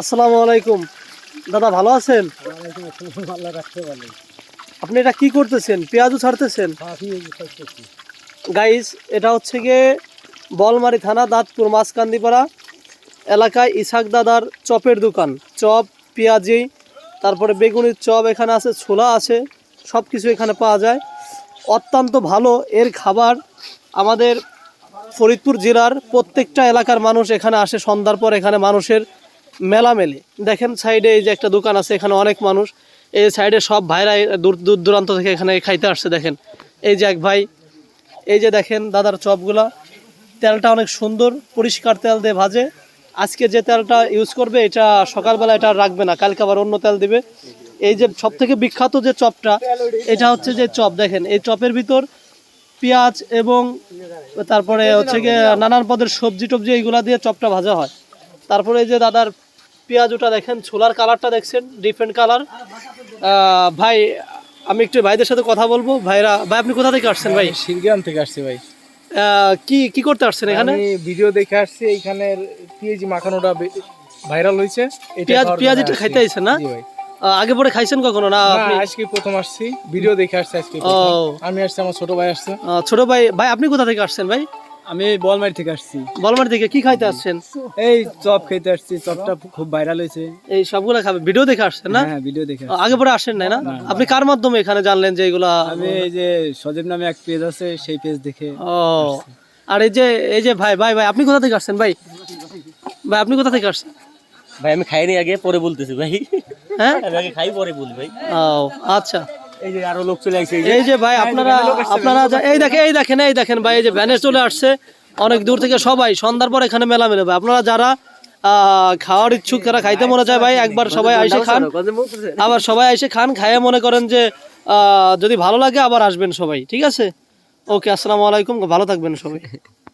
আসসালামু আলাইকুম দাদা, ভালো আছেন? আপনি এটা কি করতেছেন? পেঁয়াজও ছাড়তেছেন? গাইস, এটা হচ্ছে গিয়ে বলমারি থানা, দাঁতপুর মাঝকান্দিপাড়া এলাকায় ইসাক দাদার চপের দোকান। চপ, পেঁয়াজি, তারপরে বেগুনির চপ এখানে আছে, ছোলা আছে, সব কিছু এখানে পাওয়া যায়। অত্যন্ত ভালো এর খাবার। আমাদের ফরিদপুর জেলার প্রত্যেকটা এলাকার মানুষ এখানে আসে সন্ধ্যার পর। এখানে মানুষের মেলা মেলে। দেখেন সাইডে এই যে একটা দোকান আছে, এখানে অনেক মানুষ। এই সাইডে সব ভাইরা দূর দূর দূরান্ত থেকে এখানে খাইতে আসছে। দেখেন এই যে এক ভাই, এই যে দেখেন দাদার চপগুলা। তেলটা অনেক সুন্দর, পরিষ্কার তেল দিয়ে ভাজে। আজকে যে তেলটা ইউজ করবে এটা সকালবেলা এটা রাখবে না, কালকে আবার অন্য তেল দিবে। এই যে সব থেকে বিখ্যাত যে চপটা, এটা হচ্ছে যে চপ। দেখেন এই চপের ভিতর পেঁয়াজ এবং তারপরে হচ্ছে গিয়ে নানান পদের সবজি টবজি এইগুলা দিয়ে চপটা ভাজা হয়। তারপরে এই যে দাদার পেঁয়াজ ওটা দেখেন, ছোলার কালারটা দেখছেন, ডিফারেন্ট কালার। ভাই, আমি একটু ভাইদের সাথে কথা বলবো। ভাই আপনি কোথা থেকে আসছেন? ভাই শিরগ্রাম থেকে আসছি ভাই। কি কি করতে আসছেন এখানে? আমি ভিডিও দেখে আসছি, এইখানের পেঁয়াজি মাখানোটা ভাইরাল হয়েছে। পেঁয়াজিটা খাইতে আইছেন না? জি ভাই। আগে পরে খাইছেন কখনো? না, আপনি আজকে প্রথম আসছি, ভিডিও দেখে আসছি আজকে প্রথম। আমি আসছি, আমার ছোট ভাই আসছে। ছোট ভাই। ভাই আপনি কোথা থেকে আসছেন? ভাই আমি বলমারি থেকে আসছি। বলমারি থেকে কি খাইতে আসছেন? এই চপ খেতে আসছি, চপটা খুব ভাইরাল হয়েছে। এই সবগুলা খাবে? ভিডিও দেখে আসছেন না? হ্যাঁ, ভিডিও দেখে। আগে পরে আসেন নাই না? আপনি কার মাধ্যমে এখানে জানলেন যে এগুলা? আমি এই যে সজীব নামে এক পেজ আছে, সেই পেজ দেখে। আর এই যে ভাই ভাই ভাই আপনি কোথা থেকে আসছেন? ভাই ভাই আপনি কোথা থেকে আসছেন? ভাই আমি খাইনি, আগে পরে বলতেছি ভাই। হ্যাঁ, আমি আগে খাই পরে বলি ভাই। আচ্ছা। এই যে আরো লোক চলে আসছে। এই যে ভাই আপনারা এই দেখেন ভাই, এই যে ভ্যানে চলে আসছে অনেক দূর থেকে সবাই। সন্ধ্যার পর এখানে মেলা মেলে। ভাই আপনারা যারা খাওয়ার ইচ্ছুক, যারা খাইতে মনে চায় ভাই, একবার সবাই এসে খান। আবার সবাই এসে খান, খাইয়ে মনে করেন যে যদি ভালো লাগে আবার আসবেন সবাই। ঠিক আছে, ওকে, আসসালামু আলাইকুম, ভালো থাকবেন সবাই।